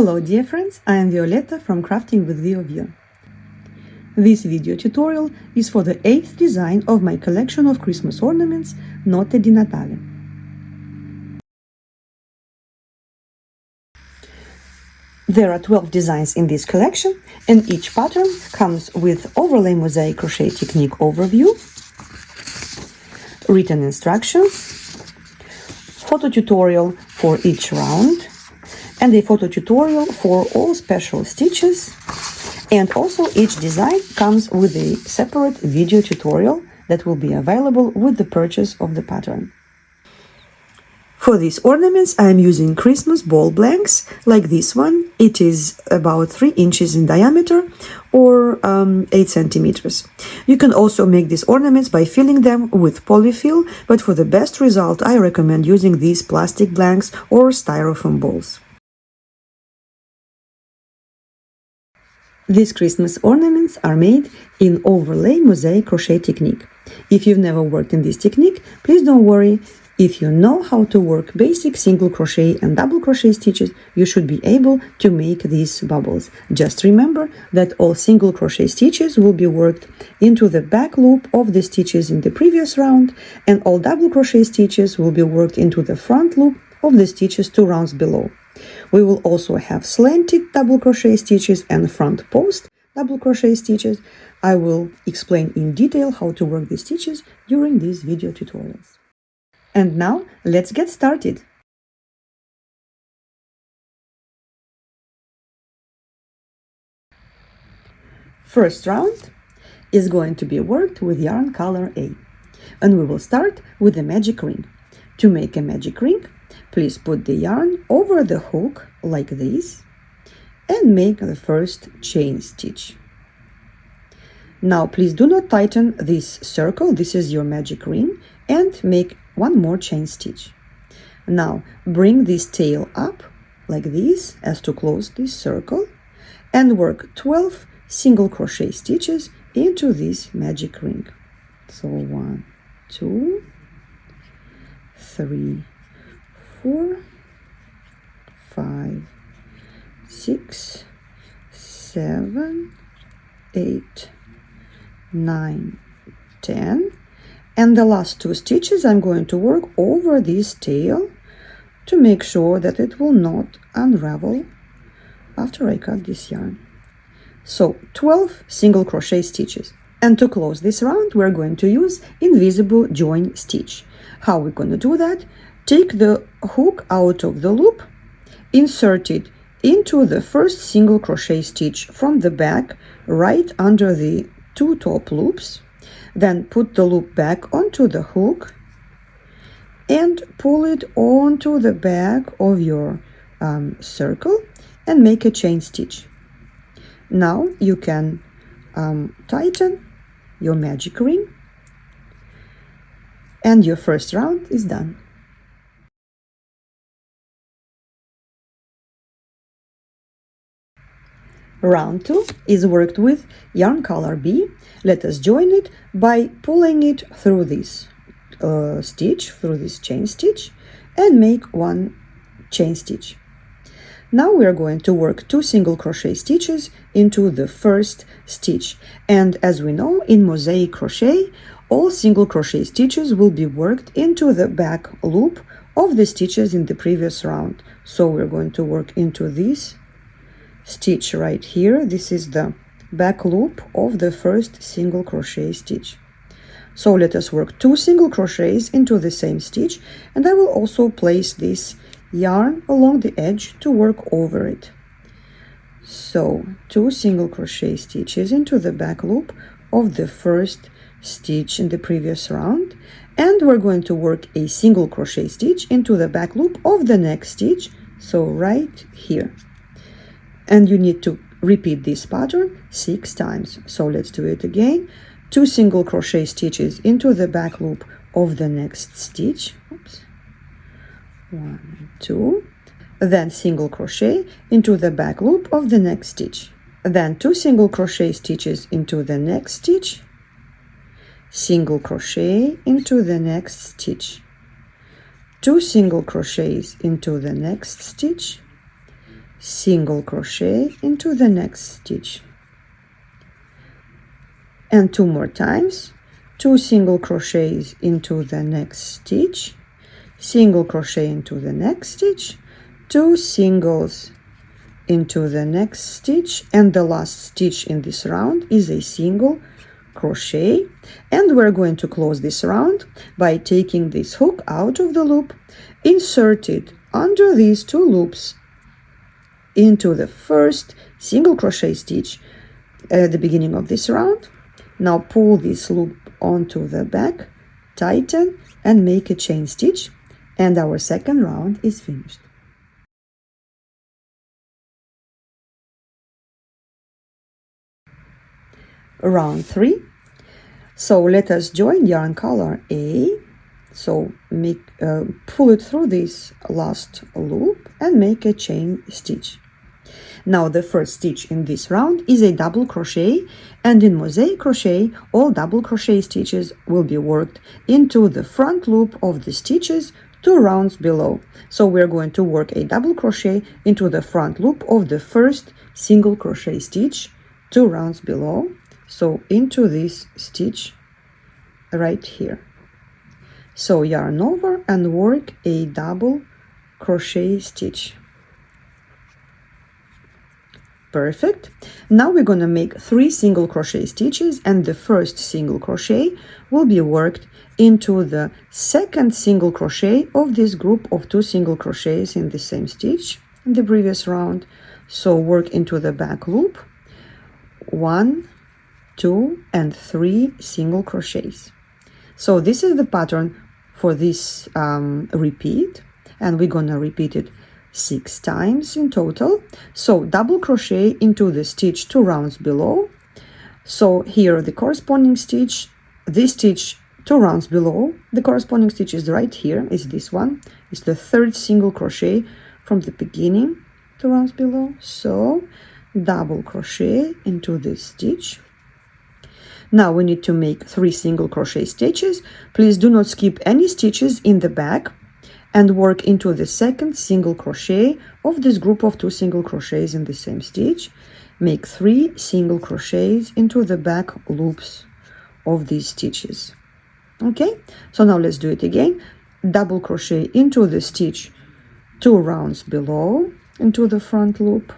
Hello dear friends, I am Violetta from Crafting with Vio. This video tutorial is for the 8th design of my collection of Christmas ornaments, Notte di Natale. There are 12 designs in this collection, and each pattern comes with overlay mosaic crochet technique overview, written instructions, photo tutorial for each round, and a photo tutorial for all special stitches. And also each design comes with a separate video tutorial that will be available with the purchase of the pattern. For these ornaments I am using Christmas ball blanks like this one. It is about 3 inches in diameter or 8 centimeters. You can also make these ornaments by filling them with polyfill, but for the best result I recommend using these plastic blanks or styrofoam balls. These Christmas ornaments are made in overlay mosaic crochet technique. If you've never worked in this technique, please don't worry. If you know how to work basic single crochet and double crochet stitches, you should be able to make these bubbles. Just remember that all single crochet stitches will be worked into the back loop of the stitches in the previous round, and all double crochet stitches will be worked into the front loop of the stitches 2 rounds below. We will also have slanted double crochet stitches and front post double crochet stitches. I will explain in detail how to work these stitches during these video tutorials. And now let's get started. First round is going to be worked with yarn color A, and we will start with a magic ring. To make a magic ring, please put the yarn over the hook like this and make the first chain stitch. Now please do not tighten this circle, this is your magic ring, and make one more chain stitch. Now bring this tail up like this as to close this circle and work 12 single crochet stitches into this magic ring. So 1, 2, 3, 4, 5, 6, 7, 8, 9, 10, and the last 2 stitches I'm going to work over this tail to make sure that it will not unravel after I cut this yarn. So 12 single crochet stitches. And to close this round we're going to use invisible join stitch. How we're going to do that? Take the hook out of the loop, insert it into the first single crochet stitch from the back right under the 2 top loops, then put the loop back onto the hook and pull it onto the back of your circle and make a chain stitch. Now you can tighten your magic ring and your first round is done. Round 2 is worked with yarn color B. Let us join it by pulling it through this stitch, through this chain stitch, and make 1 chain stitch. Now we are going to work 2 single crochet stitches into the first stitch. And as we know, in mosaic crochet, all single crochet stitches will be worked into the back loop of the stitches in the previous round. So we're going to work into this stitch right here. This is the back loop of the first single crochet stitch. So let us work 2 single crochets into the same stitch, and I will also place this yarn along the edge to work over it. So 2 single crochet stitches into the back loop of the first stitch in the previous round, and we're going to work a single crochet stitch into the back loop of the next stitch, so right here. And you need to repeat this pattern 6 times. So let's do it again. 2 single crochet stitches into the back loop of the next stitch. Oops. 1, 2. Then single crochet into the back loop of the next stitch. Then 2 single crochet stitches into the next stitch. Single crochet into the next stitch. 2 single crochets into the next stitch, single crochet into the next stitch, and 2 more times, 2 single crochets into the next stitch, single crochet into the next stitch, 2 singles into the next stitch, and the last stitch in this round is a single crochet. And we're going to close this round by taking this hook out of the loop, insert it under these 2 loops into the first single crochet stitch at the beginning of this round. Now pull this loop onto the back, tighten, and make a chain stitch, and our second round is finished. Round 3. So let us join yarn color A. So pull it through this last loop and make a chain stitch. Now the first stitch in this round is a double crochet, and in mosaic crochet all double crochet stitches will be worked into the front loop of the stitches 2 rounds below. So we're going to work a double crochet into the front loop of the first single crochet stitch 2 rounds below, so into this stitch right here. So yarn over and work a double crochet stitch. Perfect. Now we're going to make 3 single crochet stitches, and the first single crochet will be worked into the second single crochet of this group of 2 single crochets in the same stitch in the previous round. So work into the back loop 1, 2, and 3 single crochets. So this is the pattern for this repeat, and we're gonna repeat it 6 times in total. So double crochet into the stitch 2 rounds below. So here the corresponding stitch, this stitch 2 rounds below, the corresponding stitch is right here, is this one. It's the 3rd single crochet from the beginning 2 rounds below. So double crochet into this stitch. Now we need to make 3 single crochet stitches. Please do not skip any stitches in the back, and work into the second single crochet of this group of 2 single crochets in the same stitch. Make 3 single crochets into the back loops of these stitches. Okay, so now let's do it again. Double crochet into the stitch 2 rounds below into the front loop.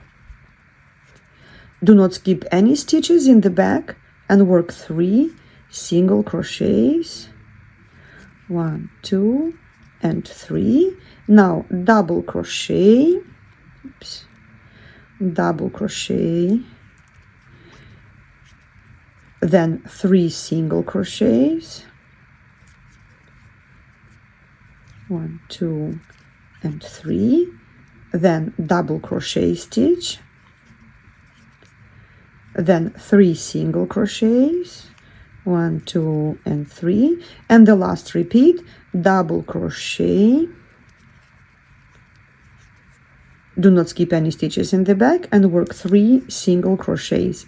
Do not skip any stitches in the back, and work 3 single crochets, 1, 2, and 3. Now double crochet, double crochet, then 3 single crochets, 1, 2, and 3, then double crochet stitch, then 3 single crochets, 1, 2, and 3, and the last repeat, double crochet. Do not skip any stitches in the back, and work 3 single crochets.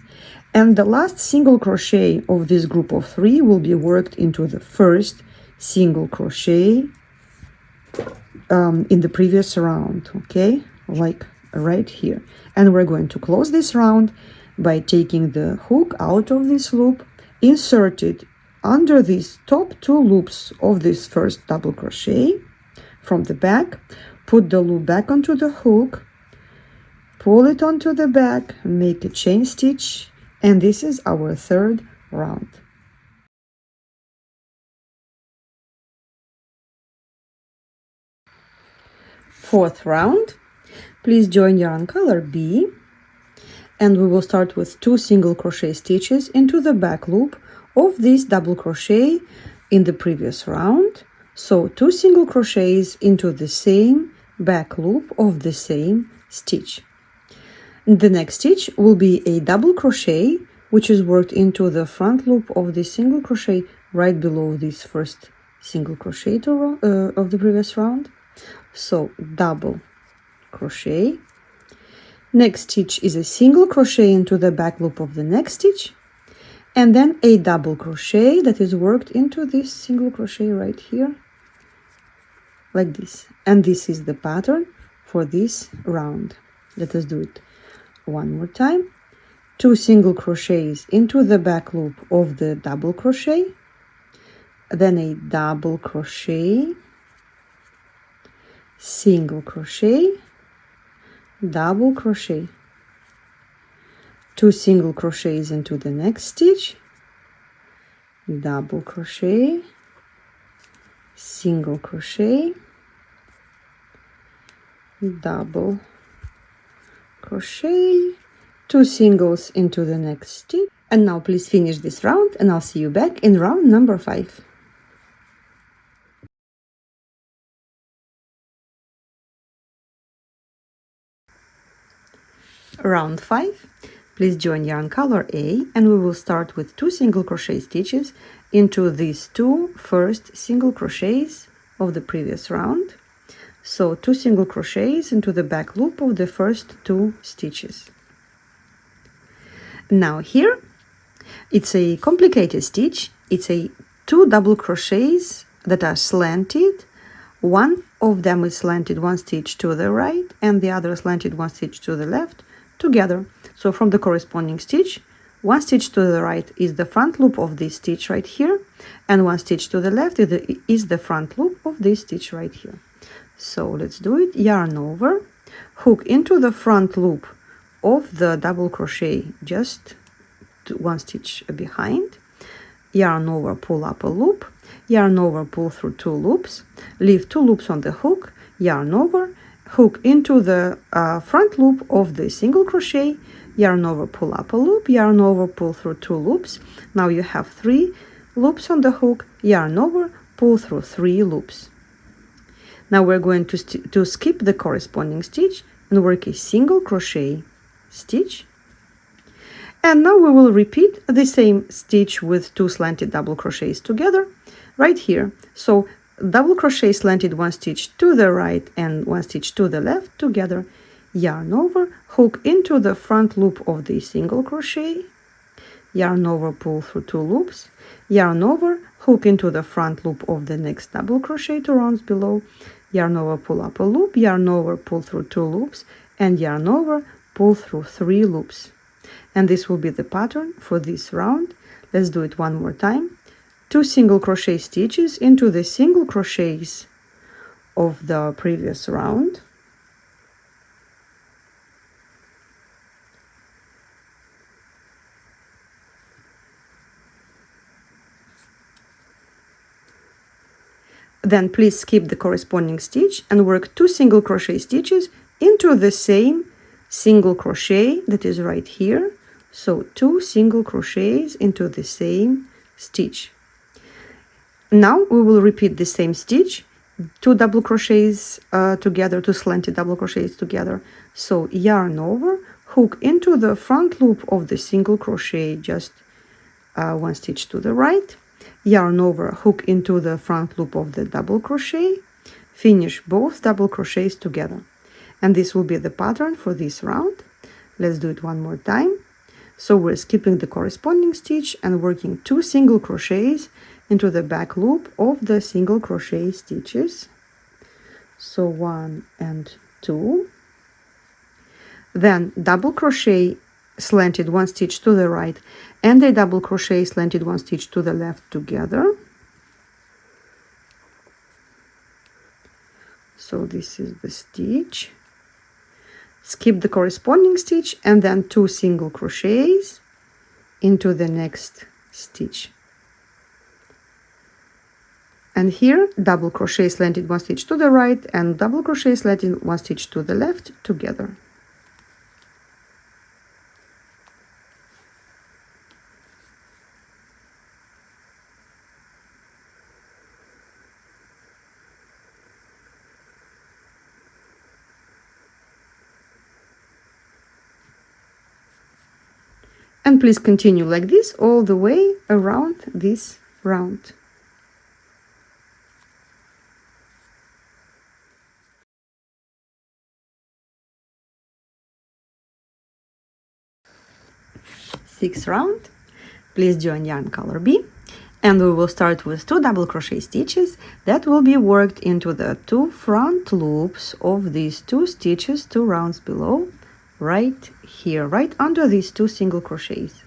And the last single crochet of this group of 3 will be worked into the first single crochet in the previous round, okay, like right here. And we're going to close this round by taking the hook out of this loop, insert it under these top 2 loops of this first double crochet from the back, put the loop back onto the hook, pull it onto the back, make a chain stitch, and this is our 3rd round. Fourth round. Please join yarn color B, and we will start with 2 single crochet stitches into the back loop of this double crochet in the previous round. So 2 single crochets into the same back loop of the same stitch. The next stitch will be a double crochet, which is worked into the front loop of the single crochet right below this first single crochet of the previous round. So double crochet. Next stitch is a single crochet into the back loop of the next stitch, and then a double crochet that is worked into this single crochet right here, like this. And this is the pattern for this round. Let us do it one more time. 2 single crochets into the back loop of the double crochet, then a double crochet, single crochet, double crochet, 2 single crochets into the next stitch, double crochet, single crochet, double crochet, 2 singles into the next stitch. And now please finish this round, and I'll see you back in round number 5. Round 5. Please join yarn color A, and we will start with 2 single crochet stitches into these 2 first single crochets of the previous round. So 2 single crochets into the back loop of the first 2 stitches. Now here it's a complicated stitch. It's a 2 double crochets that are slanted. One of them is slanted 1 stitch to the right, and the other is slanted 1 stitch to the left together. So from the corresponding stitch, 1 stitch to the right is the front loop of this stitch right here, and 1 stitch to the left is the front loop of this stitch right here. So let's do it. Yarn over, hook into the front loop of the double crochet, just 1 stitch behind, yarn over, pull up a loop, yarn over, pull through 2 loops, leave 2 loops on the hook, yarn over, hook into the front loop of the single crochet, yarn over, pull up a loop, yarn over, pull through 2 loops. Now you have 3 loops on the hook, yarn over, pull through 3 loops. Now we're going to skip the corresponding stitch and work a single crochet stitch. And now we will repeat the same stitch with 2 slanted double crochets together right here. So double crochet slanted 1 stitch to the right and 1 stitch to the left together, yarn over, hook into the front loop of the single crochet, yarn over, pull through 2 loops, yarn over, hook into the front loop of the next double crochet 2 rounds below, yarn over, pull up a loop, yarn over, pull through 2 loops, and yarn over, pull through 3 loops. And this will be the pattern for this round. Let's do it one more time. 2 single crochet stitches into the single crochets of the previous round. Then please skip the corresponding stitch and work 2 single crochet stitches into the same single crochet that is right here. So 2 single crochets into the same stitch. Now we will repeat the same stitch, 2 double crochets together, 2 slanted double crochets together. So yarn over, hook into the front loop of the single crochet, just 1 stitch to the right, yarn over, hook into the front loop of the double crochet, finish both double crochets together. And this will be the pattern for this round. Let's do it one more time. So we're skipping the corresponding stitch and working 2 single crochets into the back loop of the single crochet stitches. So 1 and 2. Then double crochet slanted 1 stitch to the right and a double crochet slanted 1 stitch to the left together. So this is the stitch. Skip the corresponding stitch and then 2 single crochets into the next stitch. And here double crochet slanted 1 stitch to the right and double crochet slanted 1 stitch to the left together. And please continue like this all the way around this round. Sixth round. Please join yarn color B, and we will start with 2 double crochet stitches that will be worked into the 2 front loops of these 2 stitches 2 rounds below. right here, right under these 2 single crochets.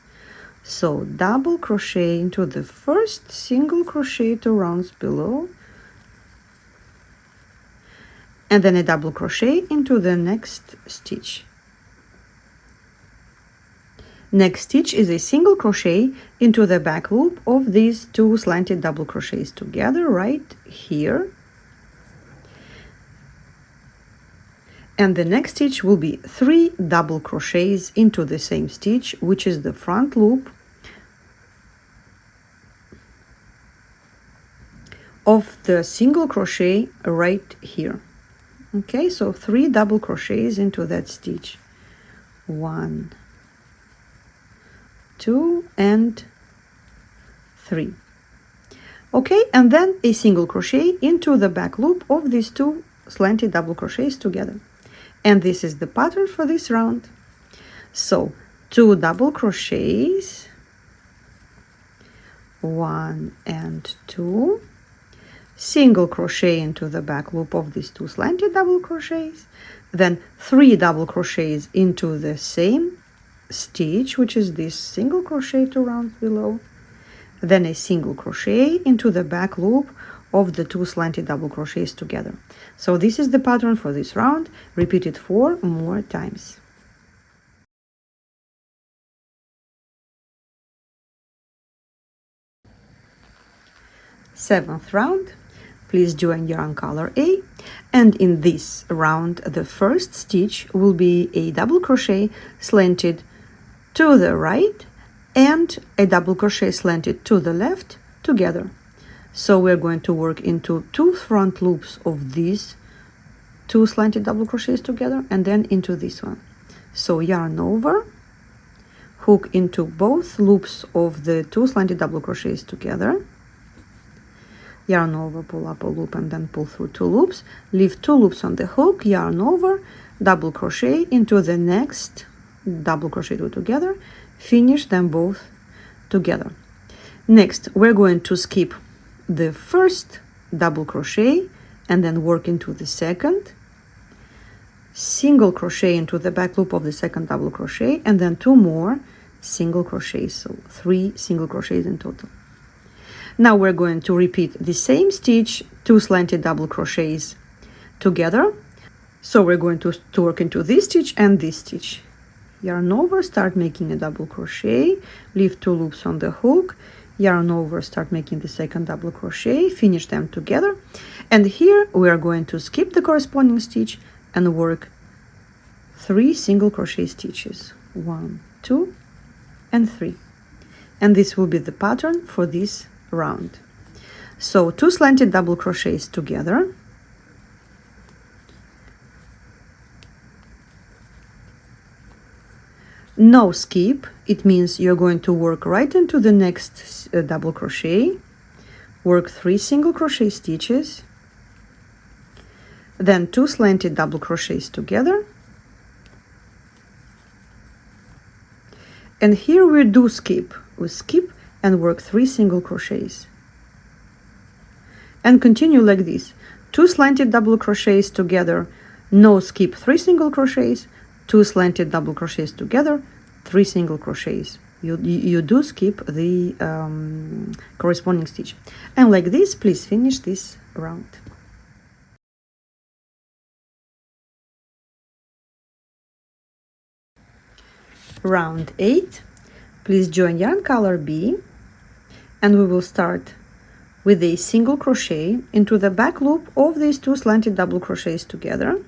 So double crochet into the first single crochet 2 rounds below, and then a double crochet into the next stitch. Next stitch is a single crochet into the back loop of these 2 slanted double crochets together right here. And the next stitch will be 3 double crochets into the same stitch, which is the front loop of the single crochet right here. Okay, so 3 double crochets into that stitch. 1, 2, and 3. Okay, and then a single crochet into the back loop of these 2 slanted double crochets together. And this is the pattern for this round. So 2 double crochets, 1 and 2, single crochet into the back loop of these 2 slanted double crochets, then 3 double crochets into the same stitch, which is this single crochet 2 rounds below, then a single crochet into the back loop of the 2 slanted double crochets together. So this is the pattern for this round. Repeat it 4 more times. Seventh round. Please join yarn color A, and in this round the first stitch will be a double crochet slanted to the right and a double crochet slanted to the left together. So we're going to work into 2 front loops of these 2 slanted double crochets together, and then into this one. So yarn over, hook into both loops of the 2 slanted double crochets together, yarn over, pull up a loop, and then pull through 2 loops, leave 2 loops on the hook, yarn over, double crochet into the next double crochet 2 together, finish them both together. Next, we're going to skip the first double crochet and then work into the second, single crochet into the back loop of the second double crochet, and then 2 more single crochets, so 3 single crochets in total. Now we're going to repeat the same stitch, 2 slanted double crochets together. So we're going to work into this stitch and this stitch. Yarn over, start making a double crochet, leave 2 loops on the hook, yarn over, start making the second double crochet, finish them together. And here we are going to skip the corresponding stitch and work 3 single crochet stitches, 1, 2, and 3. And this will be the pattern for this round. So 2 slanted double crochets together, no skip. It means you're going to work right into the next double crochet, work 3 single crochet stitches, then 2 slanted double crochets together, and here we do skip. We skip and work 3 single crochets, and continue like this. 2 slanted double crochets together, no skip, 3 single crochets, 2 slanted double crochets together, 3 single crochets. You do skip the corresponding stitch, and like this, please finish this round. Round 8. Please join yarn color B, and we will start with a single crochet into the back loop of these 2 slanted double crochets together,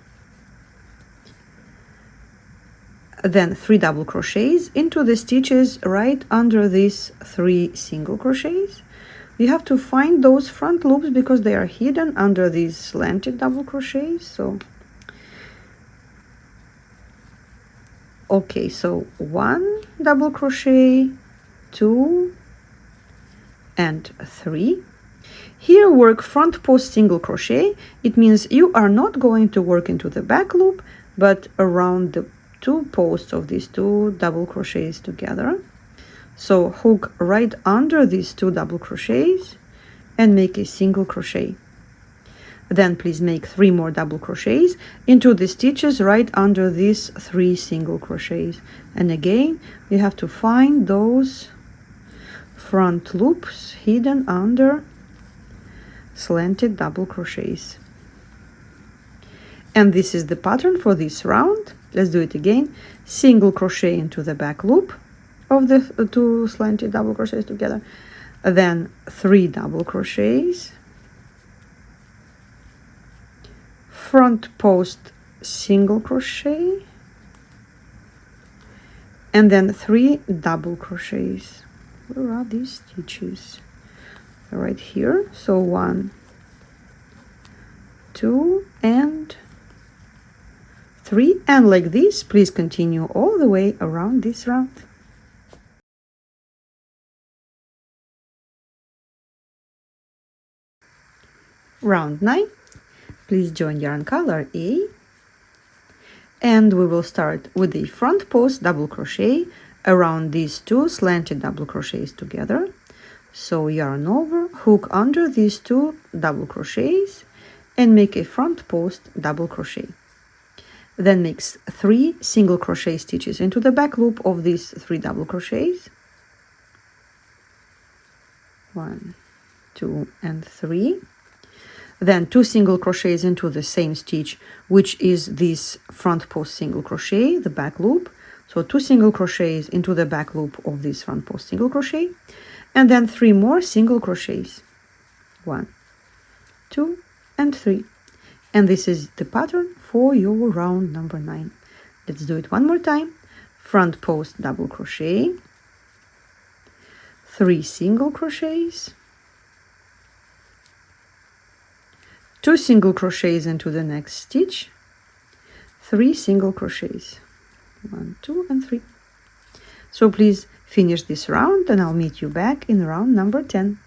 then 3 double crochets into the stitches right under these 3 single crochets. You have to find those front loops because they are hidden under these slanted double crochets. So okay, so 1 double crochet, 2, and 3. Here work front post single crochet. It means you are not going to work into the back loop, but around the 2 posts of these 2 double crochets together. So hook right under these 2 double crochets and make a single crochet. Then please make 3 more double crochets into the stitches right under these 3 single crochets. And again, you have to find those front loops hidden under slanted double crochets. And this is the pattern for this round. Let's do it again. Single crochet into the back loop of the 2 slanted double crochets together. Then 3 double crochets. Front post single crochet. And then 3 double crochets. Where are these stitches? Right here. So 1, 2, and 3. And like this, please continue all the way around this round. Round 9. Please join yarn color A. And we will start with the front post double crochet around these 2 slanted double crochets together. So yarn over, hook under these 2 double crochets and make a front post double crochet. Then make 3 single crochet stitches into the back loop of these 3 double crochets. 1, 2, and 3. Then 2 single crochets into the same stitch, which is this front post single crochet, the back loop. So 2 single crochets into the back loop of this front post single crochet, and then 3 more single crochets. 1, 2, and 3. And this is the pattern for your round number 9. Let's do it one more time. Front post double crochet, 3 single crochets, 2 single crochets into the next stitch, 3 single crochets. 1, 2, and 3. So please finish this round and I'll meet you back in round number 10.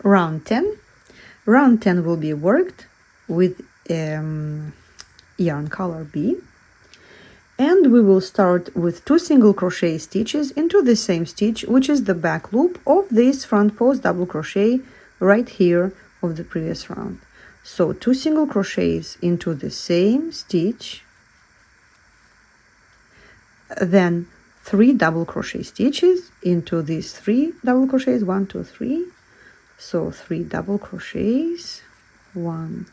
Round 10. Round 10 will be worked with yarn color B. And we will start with 2 single crochet stitches into the same stitch, which is the back loop of this front post double crochet right here of the previous round. So 2 single crochets into the same stitch, then 3 double crochet stitches into these 3 double crochets, 1, 2, 3. So 3 double crochets, 1,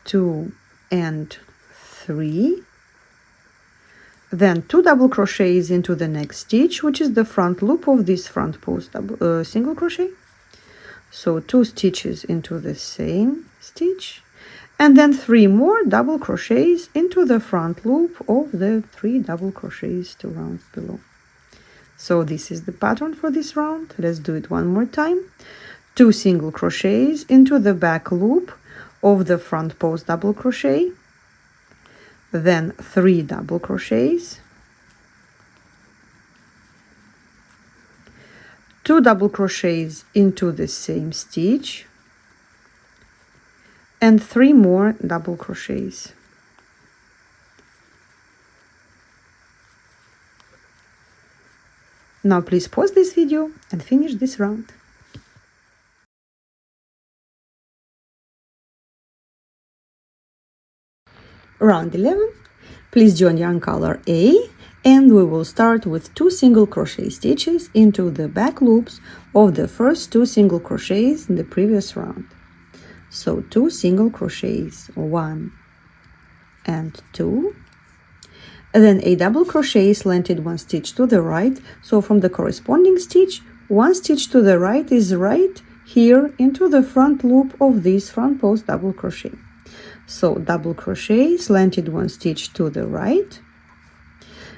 2, and 3. Then 2 double crochets into the next stitch, which is the front loop of this front post double, single crochet. So 2 stitches into the same stitch, and then 3 more double crochets into the front loop of the 3 double crochets 2 rounds below. So this is the pattern for this round. Let's do it one more time. 2 single crochets into the back loop of the front post double crochet, then 3 double crochets, 2 double crochets into the same stitch, and 3 more double crochets. Now please pause this video and finish this round. Round 11. Please join yarn color A, and we will start with 2 single crochet stitches into the back loops of the first 2 single crochets in the previous round. So 2 single crochets, 1 and 2, and then a double crochet slanted 1 stitch to the right. So from the corresponding stitch, 1 stitch to the right is right here into the front loop of this front post double crochet. So double crochet, slanted 1 stitch to the right.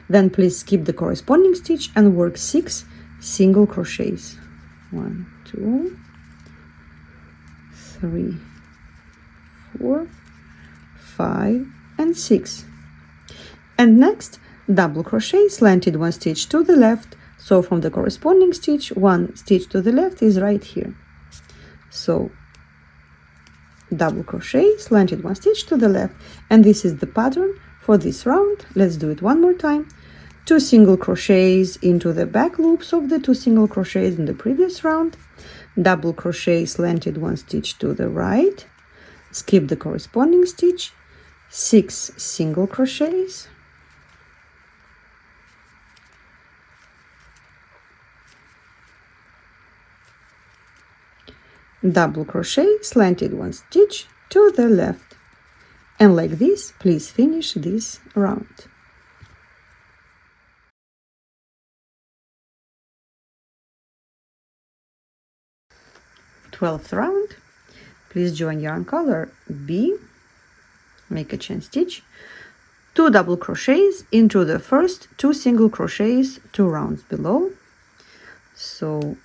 Then please skip the corresponding stitch and work 6 single crochets. 1, 2, 3, 4, 5, and 6. And next, double crochet, slanted 1 stitch to the left. So from the corresponding stitch, 1 stitch to the left is right here. So double crochet, slanted 1 stitch to the left, and this is the pattern for this round. Let's do it one more time. 2 single crochets into the back loops of the 2 single crochets in the previous round, double crochet slanted 1 stitch to the right, skip the corresponding stitch, 6 single crochets, double crochet slanted 1 stitch to the left, and like this please finish this round. Twelfth round, please join yarn color B, make a chain stitch, 2 double crochets into the first 2 single crochets 2 rounds below. So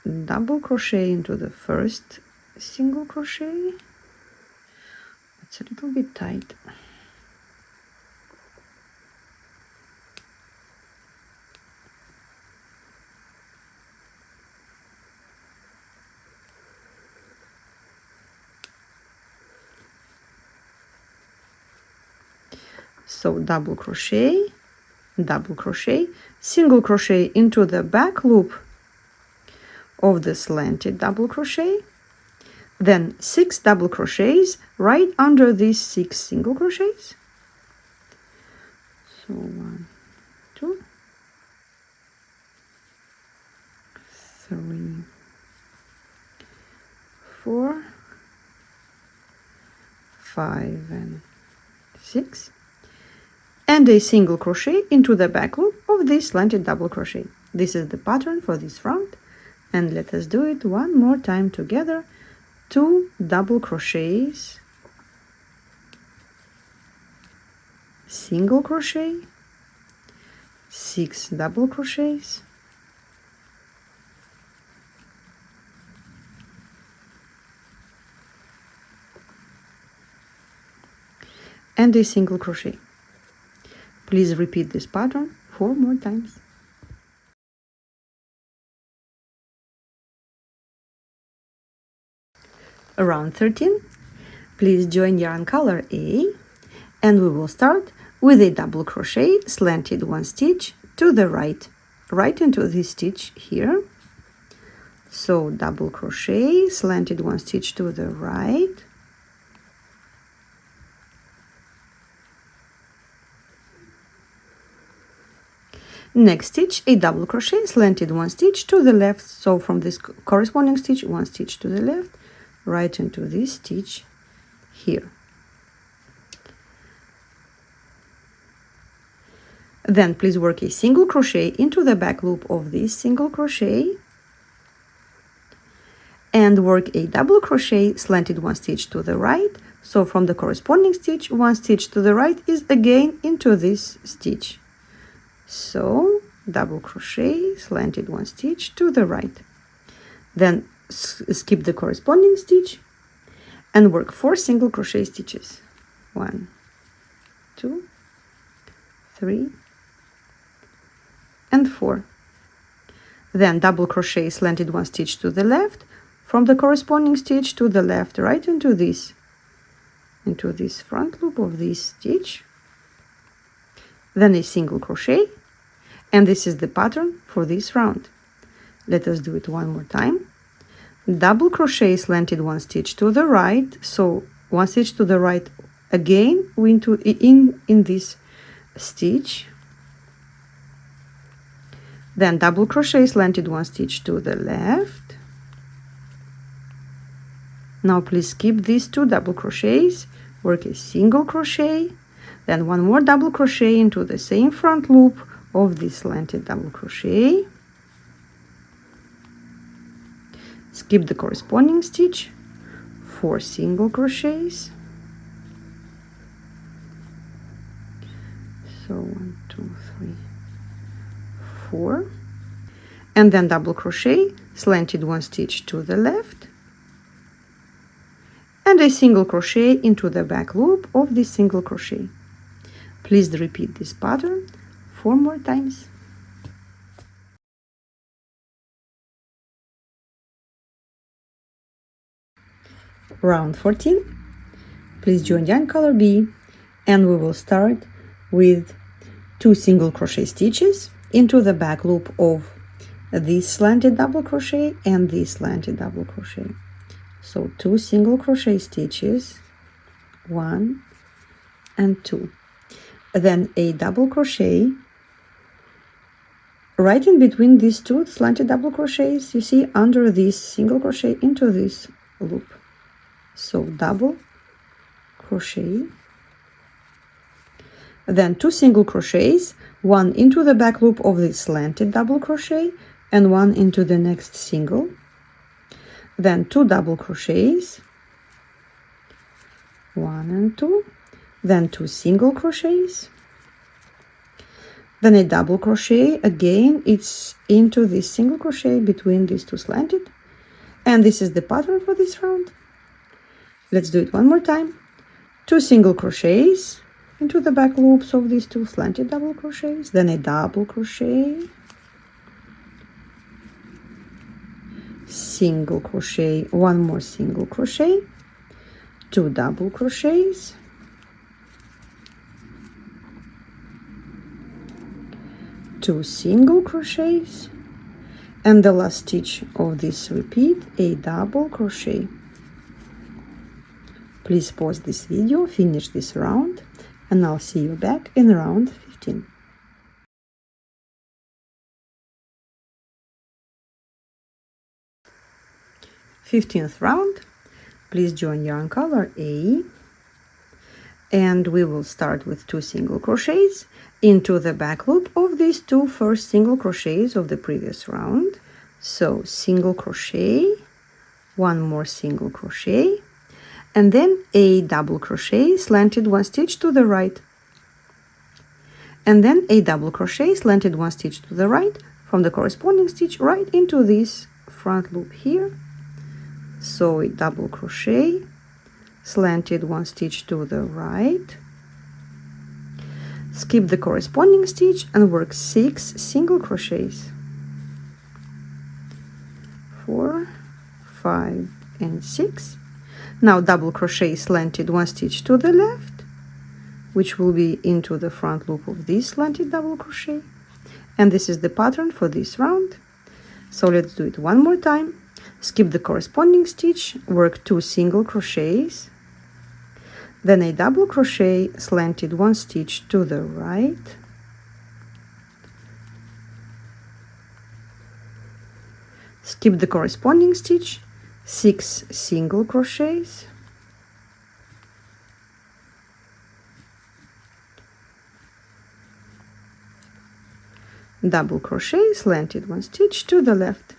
double crochet into the first single crochet. It's a little bit tight. So double crochet, single crochet into the back loop of the slanted double crochet, then 6 double crochets right under these 6 single crochets. So 1, 2, 3, 4, 5, and 6, and a single crochet into the back loop of this slanted double crochet. This is the pattern for this round, and let us do it one more time together. 2 double crochets, single crochet, 6 double crochets, and a single crochet. Please repeat this pattern 4 more times. Round 13, please join yarn color A, and we will start with a double crochet slanted 1 stitch to the right into this stitch here. So double crochet slanted 1 stitch to the right, next stitch a double crochet slanted 1 stitch to the left. So from this corresponding stitch 1 stitch to the left, right into this stitch here. Then please work a single crochet into the back loop of this single crochet, and work a double crochet slanted 1 stitch to the right. So from the corresponding stitch 1 stitch to the right is again into this stitch. So double crochet slanted 1 stitch to the right, then skip the corresponding stitch and work 4 single crochet stitches. 1, 2, 3, and 4. Then double crochet slanted 1 stitch to the left, from the corresponding stitch to the left, right into this front loop of this stitch, then a single crochet, and this is the pattern for this round. Let us do it one more time. Double crochet slanted 1 stitch to the right, so 1 stitch to the right again in this stitch, then double crochet slanted 1 stitch to the left. Now please skip these 2 double crochets, work a single crochet, then 1 more double crochet into the same front loop of this slanted double crochet, skip the corresponding stitch, 4 single crochets, so 1, 2, 3, 4, and then double crochet slanted 1 stitch to the left, and a single crochet into the back loop of this single crochet. Please repeat this pattern 4 more times. Round 14, please join yarn color B, and we will start with 2 single crochet stitches into the back loop of this slanted double crochet and this slanted double crochet. So 2 single crochet stitches, 1 and 2, then a double crochet right in between these 2 slanted double crochets, you see, under this single crochet into this loop. So double crochet, then 2 single crochets, 1 into the back loop of this slanted double crochet and 1 into the next single, then 2 double crochets, 1 and 2, then 2 single crochets, then a double crochet. Again, it's into this single crochet between these 2 slanted, and this is the pattern for this round. Let's do it one more time. 2 single crochets into the back loops of these 2 slanted double crochets, then a double crochet, single crochet, 1 more single crochet, 2 double crochets, two single crochets, and the last stitch of this repeat, a double crochet. Please pause this video, finish this round, and I'll see you back in round 15. 15th round. Please join yarn color A, and we will start with 2 single crochets into the back loop of these 2 first single crochets of the previous round. So single crochet, 1 more single crochet, and then a double crochet slanted 1 stitch to the right, and then a double crochet slanted 1 stitch to the right from the corresponding stitch right into this front loop here. So a double crochet, slanted 1 stitch to the right, skip the corresponding stitch and work 6 single crochets, 4, 5 and 6. Now double crochet slanted 1 stitch to the left, which will be into the front loop of this slanted double crochet, and this is the pattern for this round. So let's do it one more time. Skip the corresponding stitch, work 2 single crochets, then a double crochet slanted 1 stitch to the right, skip the corresponding stitch, 6 single crochets, double crochet slanted 1 stitch to the left.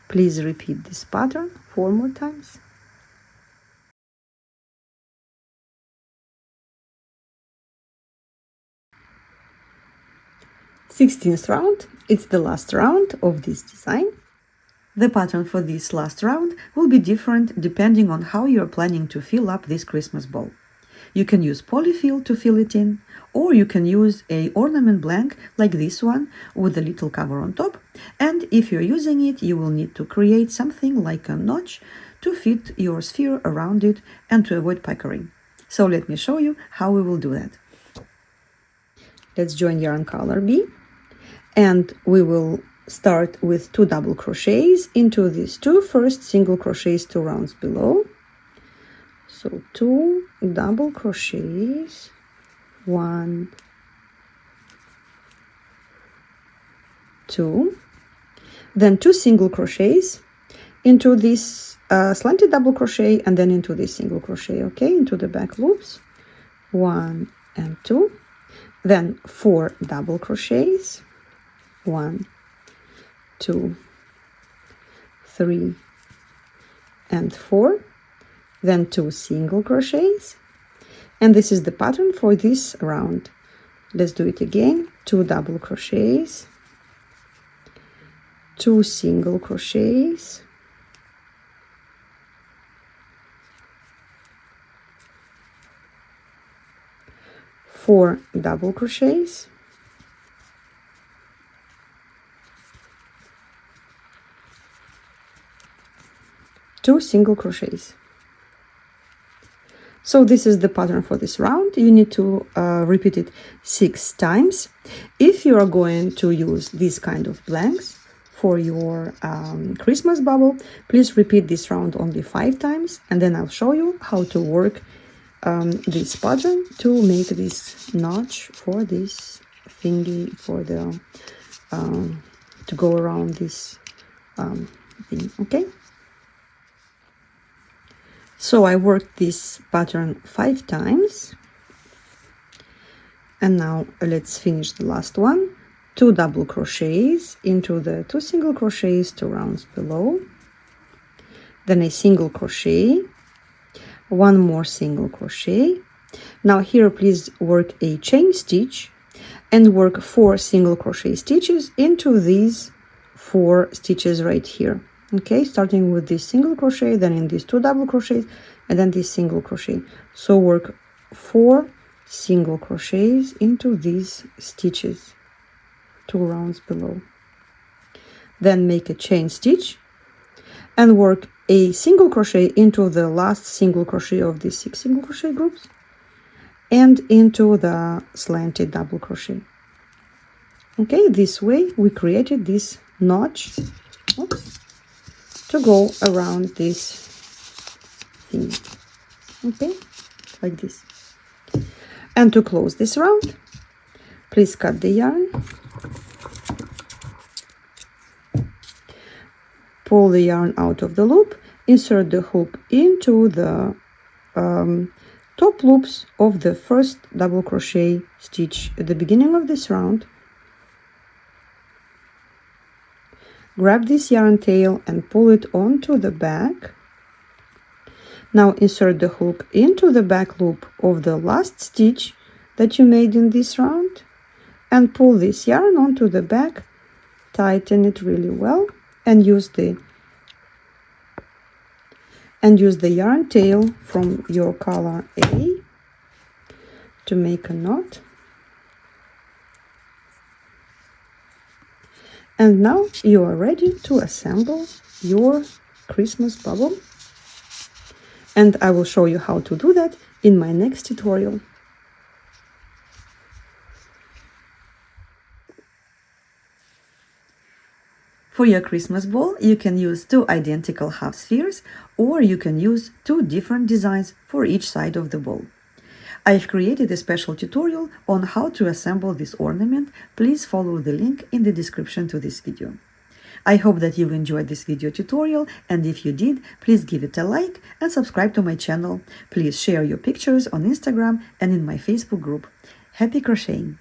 Please repeat this pattern 4 more times. Sixteenth round. It's the last round of this design. The pattern for this last round will be different depending on how you're planning to fill up this Christmas ball. You can use polyfill to fill it in, or you can use a ornament blank like this one with a little cover on top, and if you're using it, you will need to create something like a notch to fit your sphere around it and to avoid puckering. So let me show you how we will do that. Let's join yarn color B, and we will start with 2 double crochets into these 2 first single crochets 2 rounds below. So 2 double crochets, 1, 2, then 2 single crochets into this slanted double crochet and then into this single crochet, okay, into the back loops, 1 and 2, then 4 double crochets, 1, 2, 3 and 4, then 2 single crochets, and this is the pattern for this round. Let's do it again. 2 double crochets, 2 single crochets, 4 double crochets, 2 single crochets. So this is the pattern for this round. You need to repeat it 6 times. If you are going to use this kind of blanks for your Christmas bubble, please repeat this round only 5 times, and then I'll show you how to work this pattern to make this notch for this thingy, for the to go around this thing. Okay, so I worked this pattern 5 times, and now let's finish the last one. 2 double crochets into the 2 single crochets 2 rounds below, then a single crochet, 1 more single crochet. Now here please work a chain stitch and work 4 single crochet stitches into these 4 stitches right here. Okay, starting with this single crochet, then in these 2 double crochets, and then this single crochet. So work 4 single crochets into these stitches 2 rounds below, then make a chain stitch and work a single crochet into the last single crochet of these 6 single crochet groups and into the slanted double crochet. Okay, this way we created this notch, oops, to go around this thing. Okay, like this. And to close this round, please cut the yarn, pull the yarn out of the loop, insert the hook into the top loops of the first double crochet stitch at the beginning of this round. Grab this yarn tail and pull it onto the back. Now insert the hook into the back loop of the last stitch that you made in this round and pull this yarn onto the back, tighten it really well, and use the yarn tail from your color A to make a knot. And now you are ready to assemble your Christmas bubble, and I will show you how to do that in my next tutorial. For your Christmas ball, you can use 2 identical half spheres, or you can use 2 different designs for each side of the ball. I've created a special tutorial on how to assemble this ornament. Please follow the link in the description to this video. I hope that you enjoyed this video tutorial, and if you did, please give it a like and subscribe to my channel. Please share your pictures on Instagram and in my Facebook group. Happy crocheting!